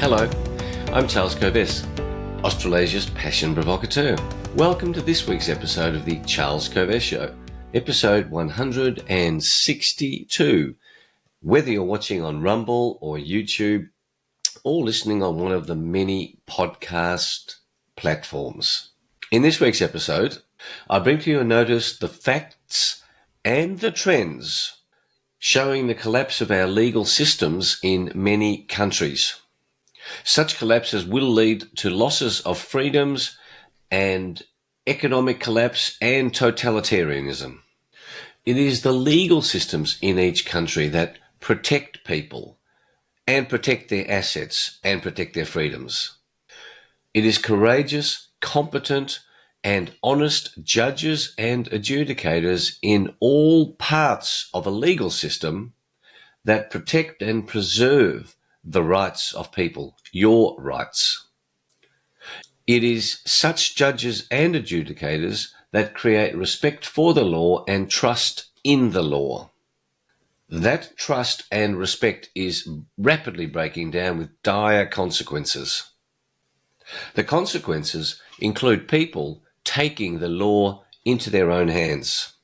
Hello, I'm Charles Kovess, Australasia's passion provocateur. Welcome to this week's episode of the Charles Kovess Show, episode 162. Whether you're watching on Rumble or YouTube or listening on one of the many podcast platforms. In this week's episode, I bring to your notice the facts and the trends showing the collapse of our legal systems in many countries. Such collapses will lead to losses of freedoms and economic collapse and totalitarianism. It is the legal systems in each country that protect people and protect their assets and protect their freedoms. It is courageous, competent, and honest judges and adjudicators in all parts of a legal system that protect and preserve the rights of people, your rights. It is such judges and adjudicators that create respect for the law and trust in the law. That trust and respect is rapidly breaking down with dire consequences. The consequences include people taking the law into their own hands.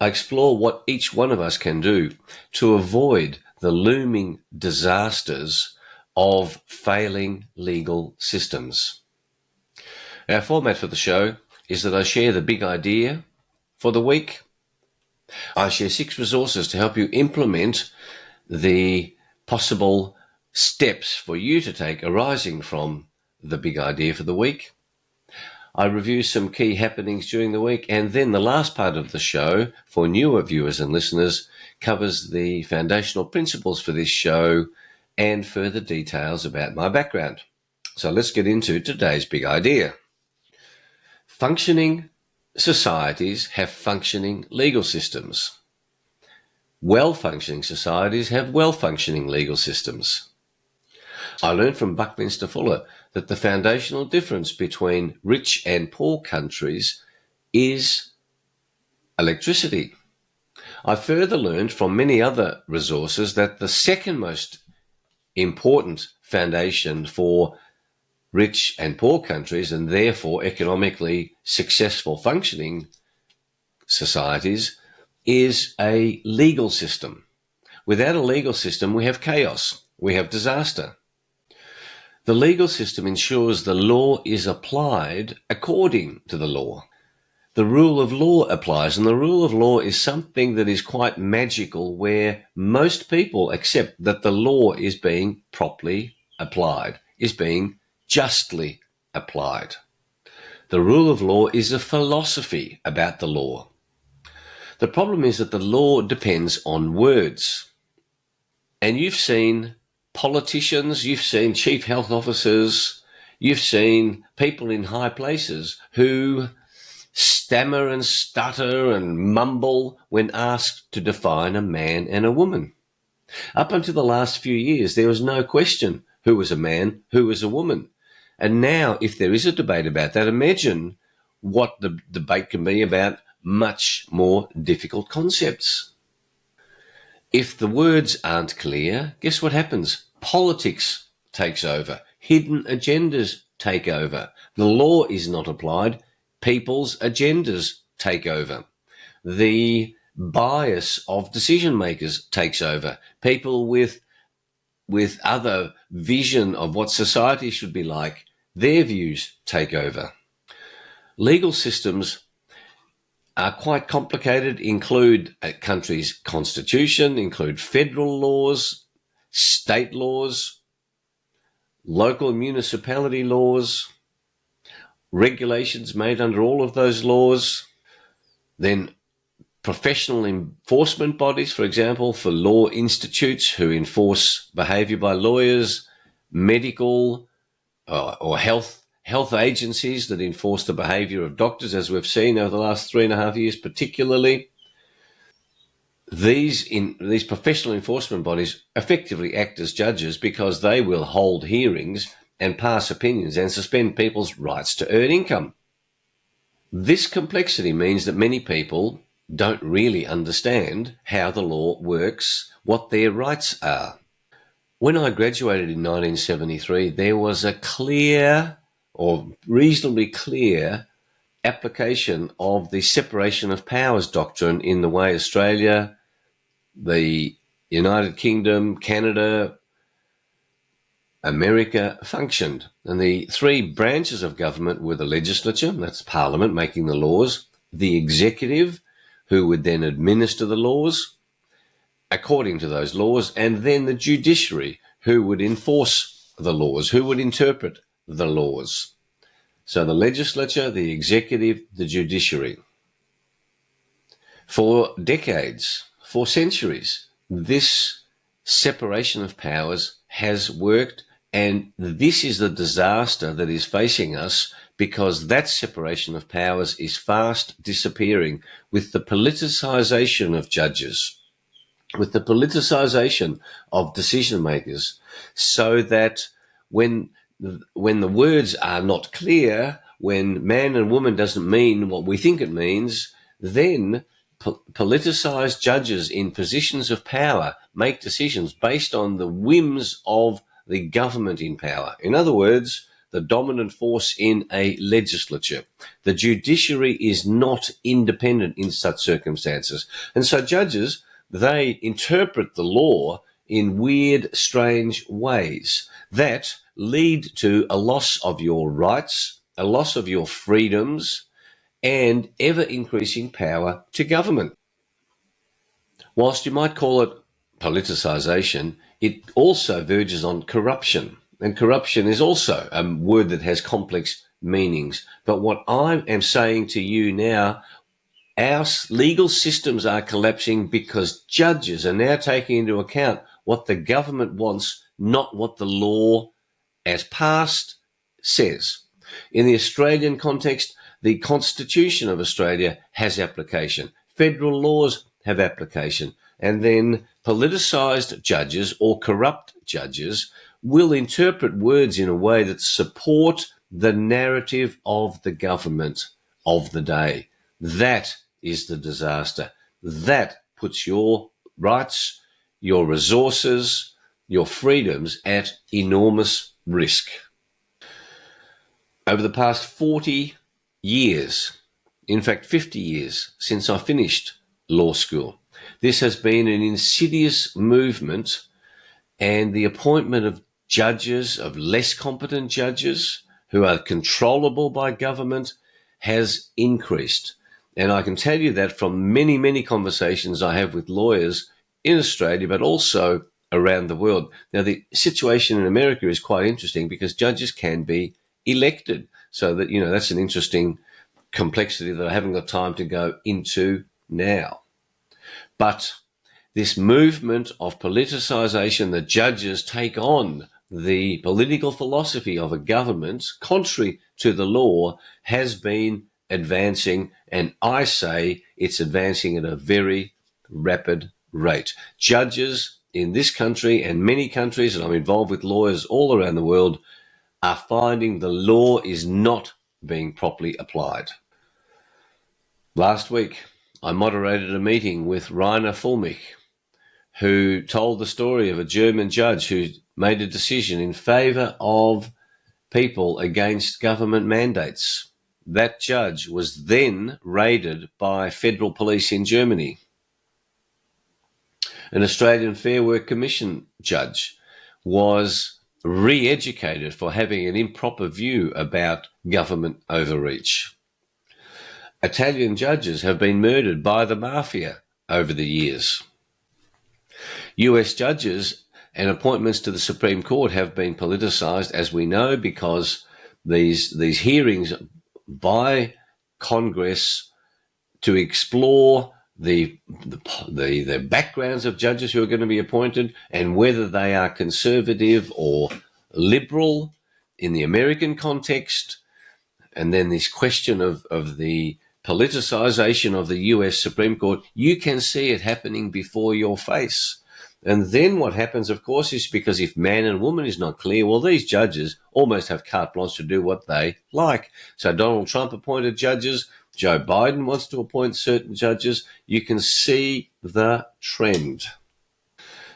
I explore what each one of us can do to avoid the looming disasters of failing legal systems. Our format for the show is that I share the big idea for the week. I share 6 resources to help you implement the possible steps for you to take arising from the big idea for the week. I review some key happenings during the week, and then the last part of the show, for newer viewers and listeners, covers the foundational principles for this show and further details about my background. So let's get into today's big idea. Functioning societies have functioning legal systems. Well-functioning societies have well-functioning legal systems. I learned from Buckminster Fuller that the foundational difference between rich and poor countries is electricity. I further learned from many other resources that the second most important foundation for rich and poor countries, and therefore economically successful functioning societies, is a legal system. Without a legal system, we have chaos, we have disaster. The legal system ensures the law is applied according to the law. The rule of law applies, and the rule of law is something that is quite magical, where most people accept that the law is being properly applied, is being justly applied. The rule of law is a philosophy about the law. The problem is that the law depends on words. And you've seen politicians, you've seen chief health officers, you've seen people in high places who stammer and stutter and mumble when asked to define a man and a woman. Up until the last few years, there was no question who was a man, who was a woman. And now, if there is a debate about that, imagine what the debate can be about much more difficult concepts. If the words aren't clear, guess what happens? Politics takes over. Hidden agendas take over. The law is not applied. People's agendas take over. The bias of decision makers takes over. People with other vision of what society should be like, their views take over. Legal systems are quite complicated, include a country's constitution, include federal laws, state laws, local municipality laws, regulations made under all of those laws, then professional enforcement bodies, for example, for law institutes who enforce behaviour by lawyers, medical or health agencies that enforce the behaviour of doctors, as we've seen over the last 3.5 years particularly. These professional enforcement bodies effectively act as judges because they will hold hearings and pass opinions and suspend people's rights to earn income. This complexity means that many people don't really understand how the law works, what their rights are. When I graduated in 1973, there was a clear or reasonably clear application of the separation of powers doctrine in the way Australia, the United Kingdom, Canada, America functioned. And the three branches of government were the legislature, that's Parliament making the laws, the executive, who would then administer the laws according to those laws, and then the judiciary, who would enforce the laws, who would interpret the laws. So the legislature, the executive, the judiciary. For decades, for centuries, this separation of powers has worked, and this is the disaster that is facing us, because that separation of powers is fast disappearing with the politicization of judges, with the politicization of decision makers, so that when the words are not clear, when man and woman doesn't mean what we think it means, then politicized judges in positions of power make decisions based on the whims of the government in power. In other words, the dominant force in a legislature. The judiciary is not independent in such circumstances. And so judges, they interpret the law in weird, strange ways that lead to a loss of your rights, a loss of your freedoms, and ever-increasing power to government. Whilst you might call it politicisation, it also verges on corruption. And corruption is also a word that has complex meanings. But what I am saying to you now, our legal systems are collapsing because judges are now taking into account what the government wants, not what the law as passed says. In the Australian context, the Constitution of Australia has application. Federal laws have application. And then politicised judges or corrupt judges will interpret words in a way that support the narrative of the government of the day. That is the disaster. That puts your rights, your resources, your freedoms at enormous risk. Over the past 40 years, in fact 50 years since I finished law school, this has been an insidious movement, and the appointment of judges, of less competent judges who are controllable by government, has increased. And I can tell you that from many, many conversations I have with lawyers in Australia, but also around the world. Now, the situation in America is quite interesting because judges can be elected. So that, that's an interesting complexity that I haven't got time to go into now. But this movement of politicisation, the judges take on the political philosophy of a government, contrary to the law, has been advancing, and I say it's advancing at a very rapid rate. Judges in this country and many countries, and I'm involved with lawyers all around the world, are finding the law is not being properly applied. Last week, I moderated a meeting with Rainer Fulmich, who told the story of a German judge who made a decision in favour of people against government mandates. That judge was then raided by federal police in Germany. An Australian Fair Work Commission judge was re-educated for having an improper view about government overreach. Italian judges have been murdered by the mafia over the years. US judges and appointments to the Supreme Court have been politicised, as we know, because these hearings by Congress to explore the backgrounds of judges who are going to be appointed and whether they are conservative or liberal in the American context. And then this question of the politicisation of the US Supreme Court, you can see it happening before your face. And then what happens, of course, is because if man and woman is not clear, well, these judges almost have carte blanche to do what they like. So Donald Trump appointed judges. Joe Biden wants to appoint certain judges. You can see the trend.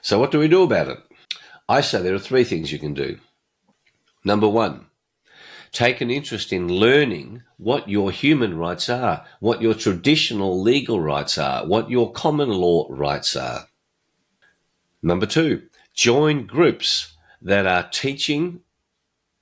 So what do we do about it? I say there are three things you can do. Number one, take an interest in learning what your human rights are, what your traditional legal rights are, what your common law rights are. Number two, join groups that are teaching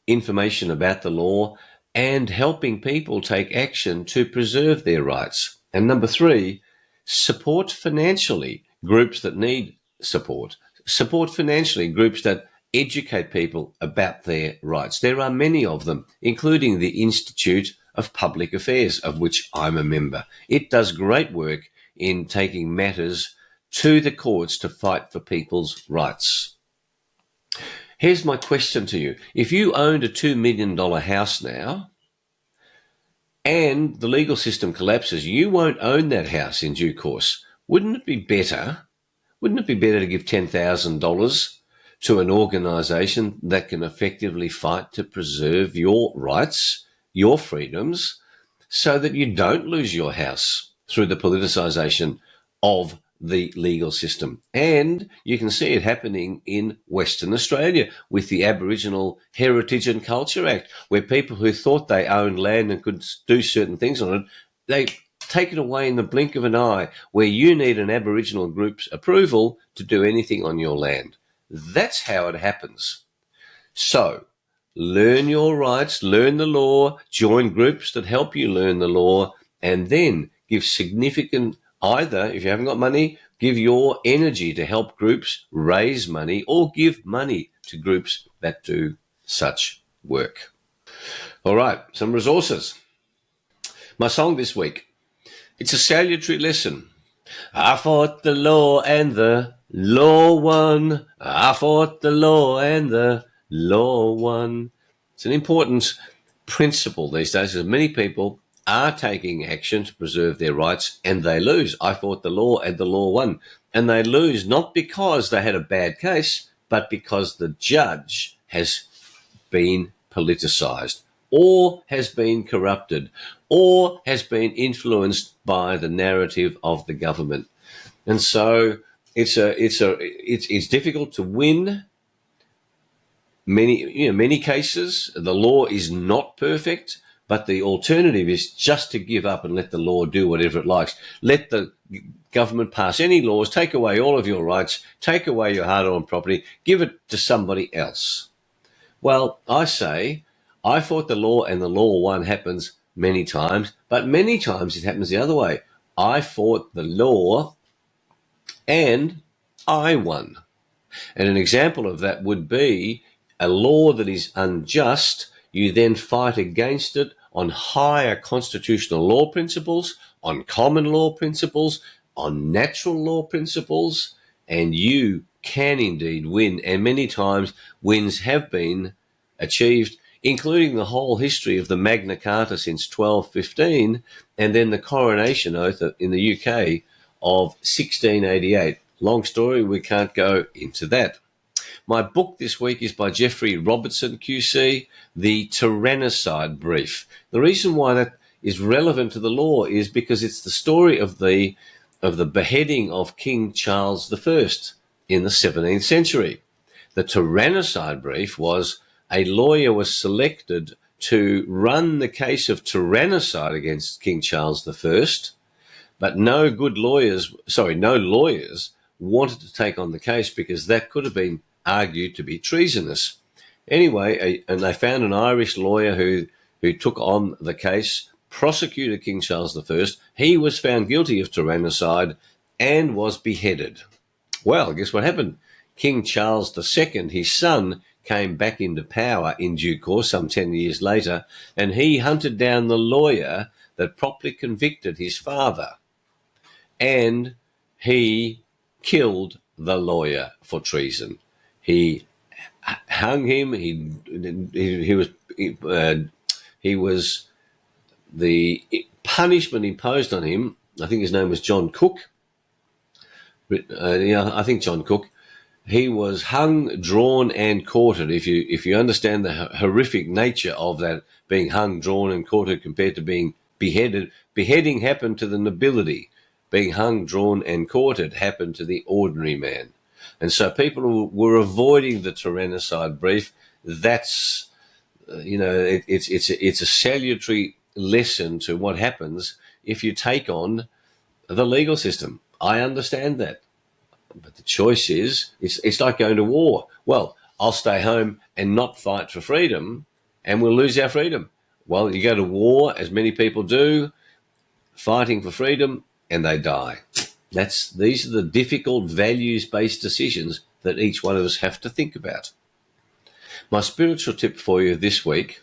information about the law and helping people take action to preserve their rights. And number three, support financially groups that need support. Support financially groups that educate people about their rights. There are many of them, including the Institute of Public Affairs, of which I'm a member. It does great work in taking matters to the courts to fight for people's rights. Here's my question to you. If you owned a $2 million house now and the legal system collapses, you won't own that house in due course. Wouldn't it be better to give $10,000 to an organisation that can effectively fight to preserve your rights, your freedoms, so that you don't lose your house through the politicisation of the legal system? And you can see it happening in Western Australia with the Aboriginal Heritage and Culture Act, where people who thought they owned land and could do certain things on it, they take it away in the blink of an eye, where you need an Aboriginal group's approval to do anything on your land. That's how it happens. So, learn your rights, learn the law, join groups that help you learn the law, and then give significant, either, if you haven't got money, give your energy to help groups raise money, or give money to groups that do such work. All right, some resources. My song this week, it's a salutary lesson. I fought the law and the law won. I fought the law and the law won. It's an important principle these days, as many people are taking action to preserve their rights and they lose. I fought the law and the law won. And they lose not because they had a bad case, but because the judge has been politicised, or has been corrupted, or has been influenced by the narrative of the government. And so it's difficult to win many cases. The law is not perfect, but the alternative is just to give up and let the law do whatever it likes. Let the government pass any laws, take away all of your rights, take away your hard-earned property, give it to somebody else. Well, I say, I fought the law and the law won happens many times, but many times it happens the other way. I fought the law and I won. And an example of that would be a law that is unjust. You then fight against it on higher constitutional law principles, on common law principles, on natural law principles, and you can indeed win. And many times wins have been achieved, including the whole history of the Magna Carta since 1215, and then the coronation oath in the UK of 1688. Long story, we can't go into that. My book this week is by Jeffrey Robertson, QC, The Tyrannicide Brief. The reason why that is relevant to the law is because it's the story of the beheading of King Charles I in the 17th century. The Tyrannicide Brief was a lawyer was selected to run the case of tyrannicide against King Charles I, but no lawyers wanted to take on the case because that could have been argued to be treasonous. Anyway, and they found an Irish lawyer who took on the case, prosecuted King Charles I. He was found guilty of tyrannicide and was beheaded. Well, guess what happened? King Charles II, his son, came back into power in due course some 10 years later, and he hunted down the lawyer that properly convicted his father, and he killed the lawyer for treason. He hung him. He was the punishment imposed on him. I think his name was John Cook. I think John Cook. He was hung, drawn, and quartered. If you understand the horrific nature of that, being hung, drawn, and quartered compared to being beheaded, beheading happened to the nobility. Being hung, drawn, and quartered happened to the ordinary man. And so people who were avoiding the tyrannicide brief, that's, it's a salutary lesson to what happens if you take on the legal system. I understand that. But the choice is, it's like going to war. Well, I'll stay home and not fight for freedom, and we'll lose our freedom. Well, you go to war, as many people do, fighting for freedom, and they die. These are the difficult values-based decisions that each one of us have to think about. My spiritual tip for you this week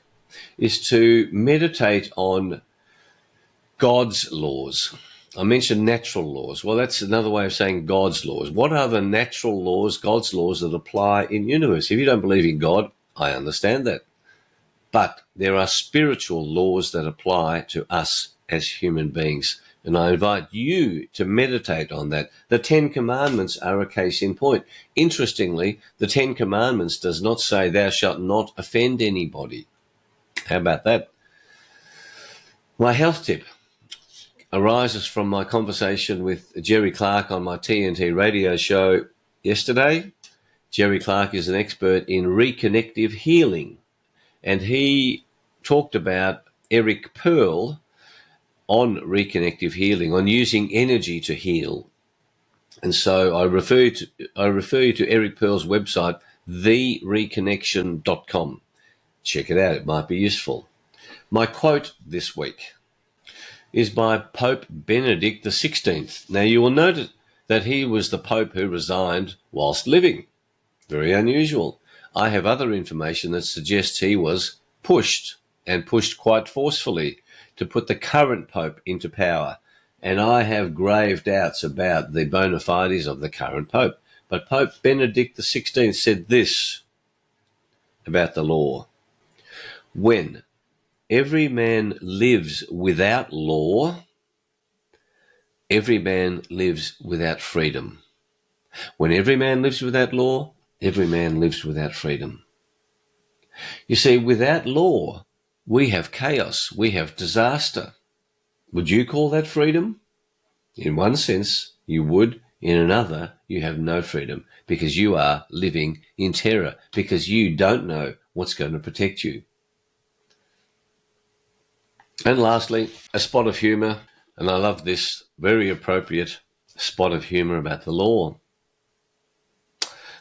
is to meditate on God's laws. I mentioned natural laws. Well, that's another way of saying God's laws. What are the natural laws, God's laws, that apply in the universe? If you don't believe in God, I understand that. But there are spiritual laws that apply to us as human beings. And I invite you to meditate on that. The 10 Commandments are a case in point. Interestingly, the 10 Commandments does not say thou shalt not offend anybody. How about that? My health tip arises from my conversation with Jerry Clark on my TNT radio show yesterday. Jerry Clark is an expert in reconnective healing, and he talked about Eric Pearl on reconnective healing, on using energy to heal. And so I refer you to Eric Pearl's website, thereconnection.com. Check it out. It might be useful. My quote this week is by Pope Benedict XVI. Now, you will note that he was the Pope who resigned whilst living. Very unusual. I have other information that suggests he was pushed, and pushed quite forcefully, to put the current Pope into power. And I have grave doubts about the bona fides of the current Pope. But Pope Benedict XVI said this about the law. When every man lives without law, every man lives without freedom. When every man lives without law, every man lives without freedom. You see, without law, we have chaos, we have disaster. Would you call that freedom? In one sense, you would. In another, you have no freedom, because you are living in terror, because you don't know what's going to protect you. And lastly, a spot of humour, and I love this, very appropriate spot of humour about the law.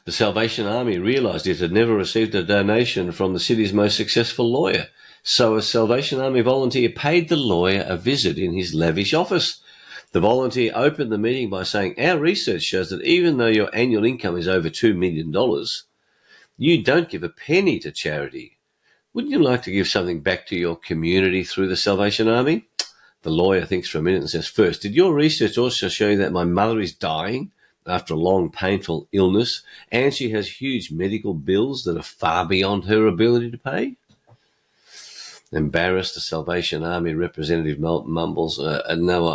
The Salvation Army realised it had never received a donation from the city's most successful lawyer, so a Salvation Army volunteer paid the lawyer a visit in his lavish office. The volunteer opened the meeting by saying, "Our research shows that even though your annual income is over $2 million, you don't give a penny to charity. Wouldn't you like to give something back to your community through the Salvation Army?" The lawyer thinks for a minute and says, "First, did your research also show you that my mother is dying after a long, painful illness, and she has huge medical bills that are far beyond her ability to pay?" Embarrassed, the Salvation Army representative mumbles, "No,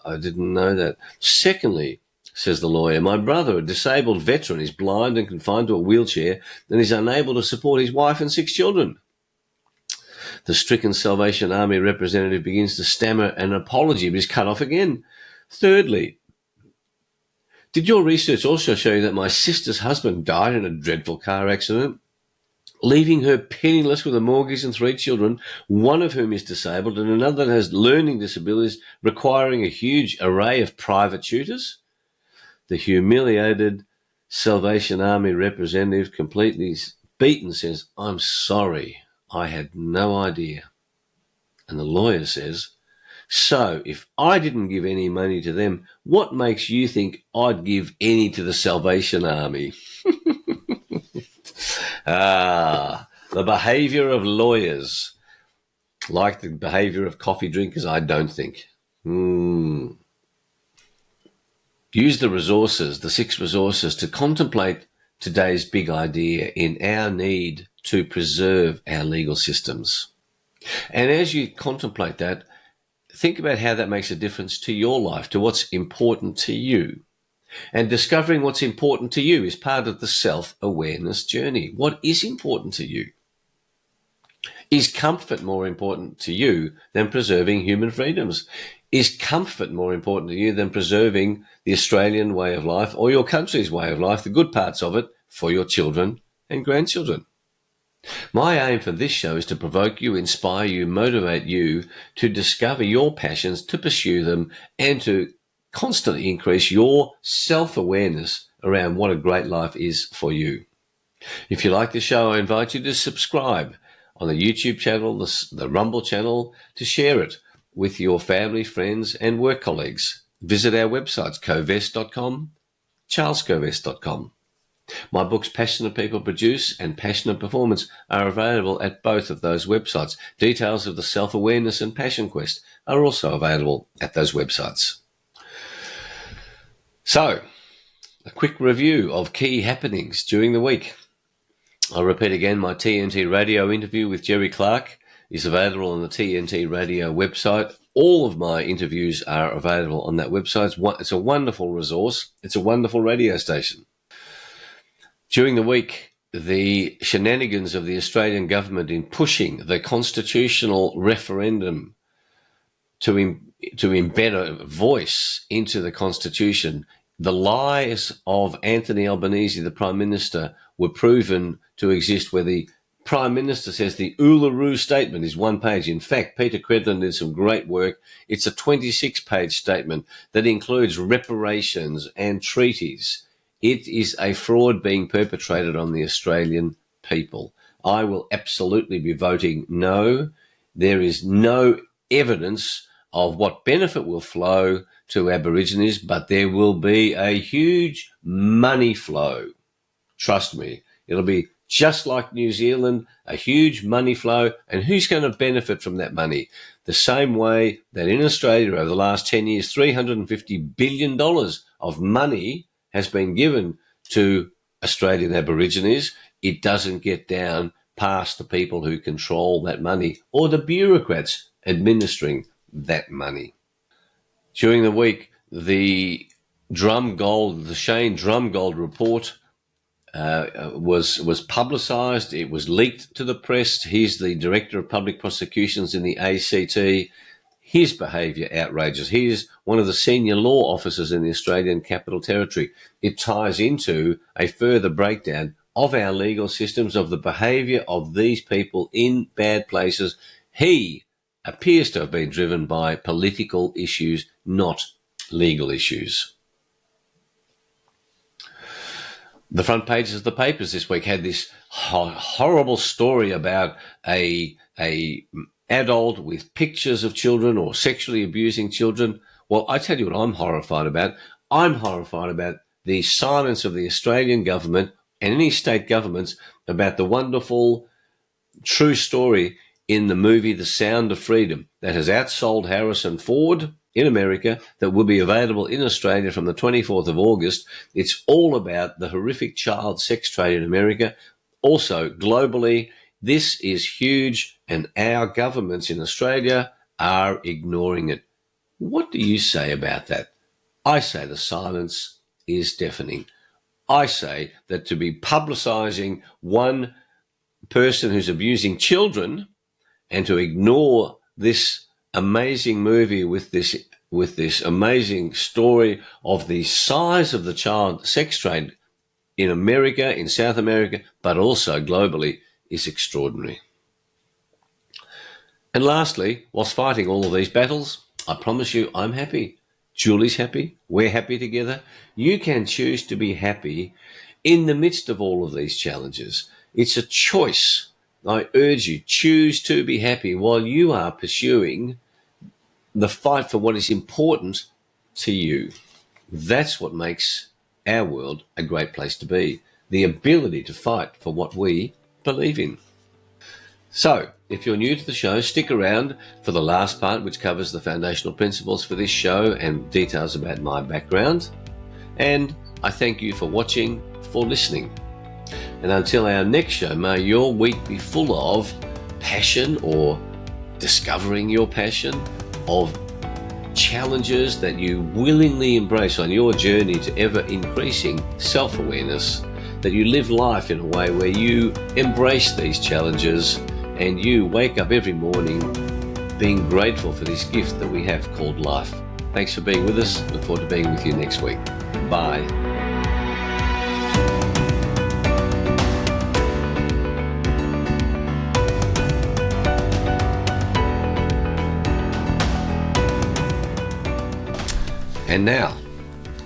I didn't know that." "Secondly," says the lawyer, "my brother, a disabled veteran, is blind and confined to a wheelchair and is unable to support his wife and 6 children." The stricken Salvation Army representative begins to stammer an apology, but is cut off again. "Thirdly, did your research also show you that my sister's husband died in a dreadful car accident, leaving her penniless with a mortgage and 3 children, one of whom is disabled and another that has learning disabilities, requiring a huge array of private tutors?" The humiliated Salvation Army representative, completely beaten, says, "I'm sorry, I had no idea." And the lawyer says, "So if I didn't give any money to them, what makes you think I'd give any to the Salvation Army?" The behaviour of lawyers. Like the behaviour of coffee drinkers, I don't think. Use the resources, the 6 resources, to contemplate today's big idea in our need to preserve our legal systems. And as you contemplate that, think about how that makes a difference to your life, to what's important to you. And discovering what's important to you is part of the self-awareness journey. What is important to you? Is comfort more important to you than preserving human freedoms? Is comfort more important to you than preserving the Australian way of life or your country's way of life, the good parts of it, for your children and grandchildren? My aim for this show is to provoke you, inspire you, motivate you to discover your passions, to pursue them, and to constantly increase your self-awareness around what a great life is for you. If you like the show, I invite you to subscribe on the YouTube channel, the Rumble channel, to share it with your family, friends, and work colleagues. Visit our websites, covest.com, charlescovest.com. My books, Passionate People Produce and Passionate Performance, are available at both of those websites. Details of the Self-Awareness and Passion Quest are also available at those websites. So, a quick review of key happenings during the week. I'll repeat again, my TNT Radio interview with Jerry Clark is available on the TNT Radio website. All of my interviews are available on that website. It's a wonderful resource. It's a wonderful radio station. During the week, the shenanigans of the Australian government in pushing the constitutional referendum to embed a voice into the Constitution, the lies of Anthony Albanese, the Prime Minister, were proven to exist, where the Prime Minister says the Uluru Statement is one page. In fact, Peter Credlin did some great work. It's a 26-page statement that includes reparations and treaties. It is a fraud being perpetrated on the Australian people. I will absolutely be voting no. There is no evidence of what benefit will flow to Aborigines, but there will be a huge money flow. Trust me, it'll be just like New Zealand, a huge money flow. And who's going to benefit from that money? The same way that in Australia over the last 10 years, $350 billion of money has been given to Australian Aborigines. It doesn't get down past the people who control that money or the bureaucrats administering that money. During the week, the Shane Drumgold report was publicised. It was leaked to the press. He's the Director of Public Prosecutions in the ACT. His behaviour outrageous. He is one of the senior law officers in the Australian Capital Territory. It ties into a further breakdown of our legal systems, of the behaviour of these people in bad places. He appears to have been driven by political issues, not legal issues. The front pages of the papers this week had this horrible story about a adult with pictures of children or sexually abusing children. Well, I tell you what I'm horrified about. I'm horrified about the silence of the Australian government and any state governments about the wonderful true story in the movie The Sound of Freedom that has outsold Harrison Ford in America, that will be available in Australia from the 24th of August. It's all about the horrific child sex trade in America. Also, globally, this is huge, and our governments in Australia are ignoring it. What do you say about that? I say the silence is deafening. I say that to be publicising one person who's abusing children and to ignore this amazing movie with this amazing story of the size of the child sex trade in America, in South America, but also globally, is extraordinary. And lastly, whilst fighting all of these battles, I promise you I'm happy. Julie's happy. We're happy together. You can choose to be happy in the midst of all of these challenges. It's a choice. I urge you, choose to be happy while you are pursuing the fight for what is important to you. That's what makes our world a great place to be. The ability to fight for what we believe in. So, if you're new to the show, stick around for the last part, which covers the foundational principles for this show and details about my background. And I thank you for watching, for listening. And until our next show, may your week be full of passion or discovering your passion, of challenges that you willingly embrace on your journey to ever increasing self-awareness, that you live life in a way where you embrace these challenges and you wake up every morning being grateful for this gift that we have called life. Thanks for being with us. Look forward to being with you next week. Bye. And now,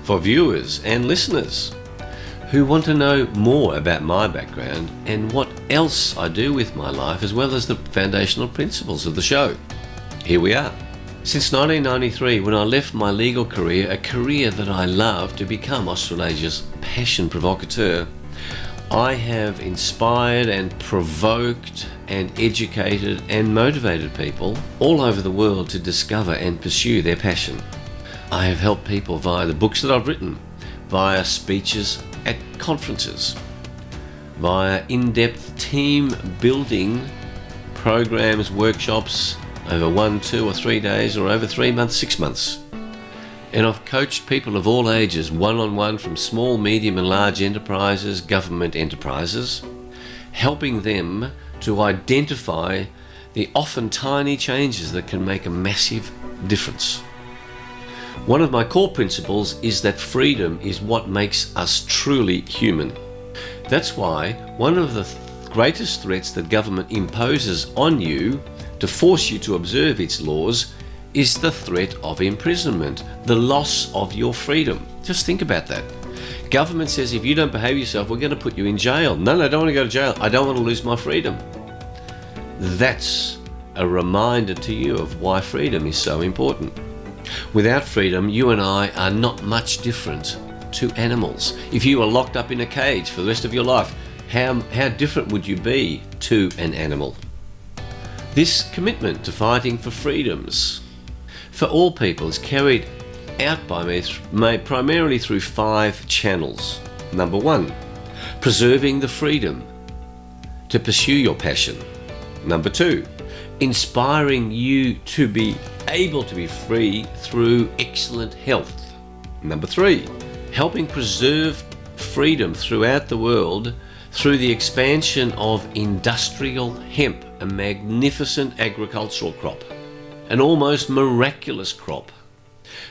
for viewers and listeners who want to know more about my background and what else I do with my life, as well as the foundational principles of the show, here we are. Since 1993, when I left my legal career, a career that I love, to become Australasia's passion provocateur, I have inspired and provoked and educated and motivated people all over the world to discover and pursue their passion. I have helped people via the books that I've written, via speeches at conferences, via in-depth team building programs, workshops over 1, 2 or 3 days, or over 3 months, 6 months. And I've coached people of all ages, one-on-one, from small, medium and large enterprises, government enterprises, helping them to identify the often tiny changes that can make a massive difference. One of my core principles is that freedom is what makes us truly human. That's why one of the greatest threats that government imposes on you to force you to observe its laws is the threat of imprisonment, the loss of your freedom. Just think about that. Government says if you don't behave yourself, we're going to put you in jail. No, I don't want to go to jail. I don't want to lose my freedom. That's a reminder to you of why freedom is so important. Without freedom, you and I are not much different to animals. If you were locked up in a cage for the rest of your life, how different would you be to an animal? This commitment to fighting for freedoms for all people is carried out by me primarily through 5 channels. Number 1, preserving the freedom to pursue your passion. Number 2, inspiring you to be able to be free through excellent health. Number 3, helping preserve freedom throughout the world through the expansion of industrial hemp, a magnificent agricultural crop, an almost miraculous crop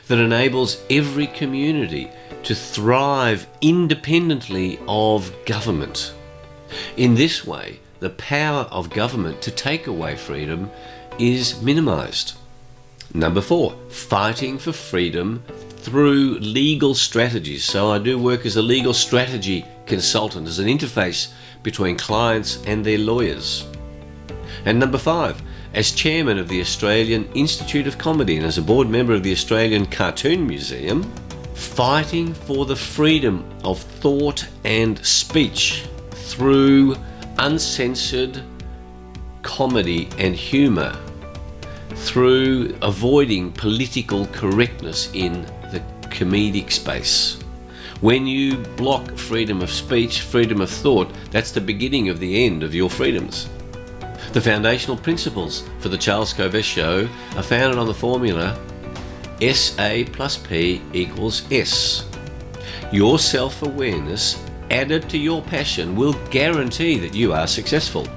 that enables every community to thrive independently of government. In this way, the power of government to take away freedom is minimized. Number 4, fighting for freedom through legal strategies. So I do work as a legal strategy consultant, as an interface between clients and their lawyers. And number 5, as chairman of the Australian Institute of Comedy and as a board member of the Australian Cartoon Museum, fighting for the freedom of thought and speech through uncensored comedy and humour, through avoiding political correctness in the comedic space. When you block freedom of speech, freedom of thought, that's the beginning of the end of your freedoms. The foundational principles for the Charles Kovess Show are founded on the formula SA plus P equals S. Your self-awareness added to your passion will guarantee that you are successful.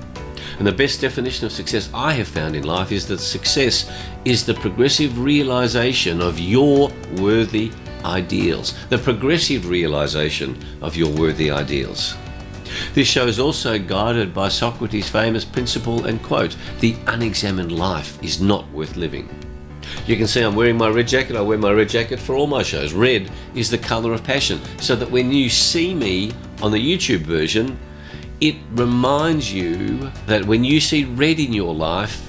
And the best definition of success I have found in life is that success is the progressive realization of your worthy ideals. The progressive realization of your worthy ideals. This show is also guided by Socrates' famous principle and quote, "The unexamined life is not worth living." You can see I'm wearing my red jacket. I wear my red jacket for all my shows. Red is the color of passion, so that when you see me on the YouTube version, it reminds you that when you see red in your life,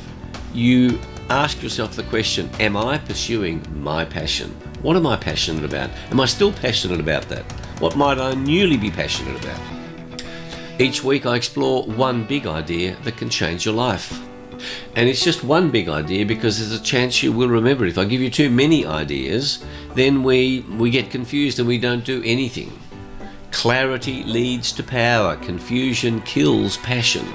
you ask yourself the question, am I pursuing my passion? What am I passionate about? Am I still passionate about that? What might I newly be passionate about? Each week I explore one big idea that can change your life. And it's just one big idea because there's a chance you will remember it. If I give you too many ideas, then we get confused and we don't do anything. Clarity leads to power. Confusion kills passion.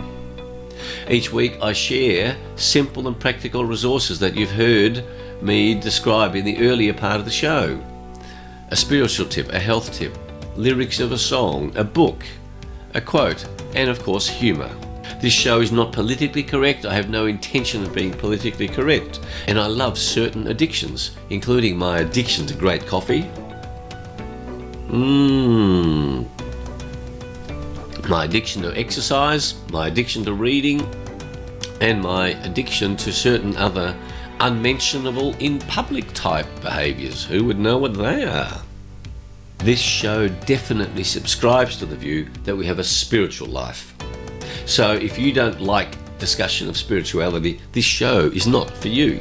Each week I share simple and practical resources that you've heard me describe in the earlier part of the show. A spiritual tip, a health tip, lyrics of a song, a book, a quote, and of course humour. This show is not politically correct. I have no intention of being politically correct. And I love certain addictions, including my addiction to great coffee. My addiction to exercise, my addiction to reading, and my addiction to certain other unmentionable in public type behaviours. Who would know what they are? This show definitely subscribes to the view that we have a spiritual life. So if you don't like discussion of spirituality, this show is not for you.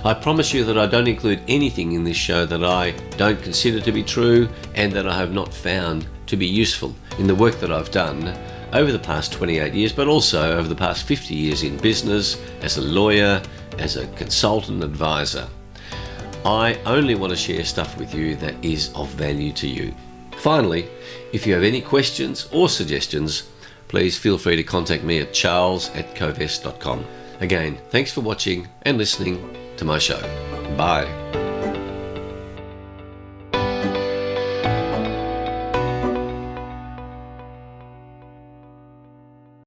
I promise you that I don't include anything in this show that I don't consider to be true and that I have not found to be useful in the work that I've done over the past 28 years, but also over the past 50 years in business, as a lawyer, as a consultant advisor. I only want to share stuff with you that is of value to you. Finally, if you have any questions or suggestions, please feel free to contact me at charles@covest.com. Again, thanks for watching and listening to my show. Bye.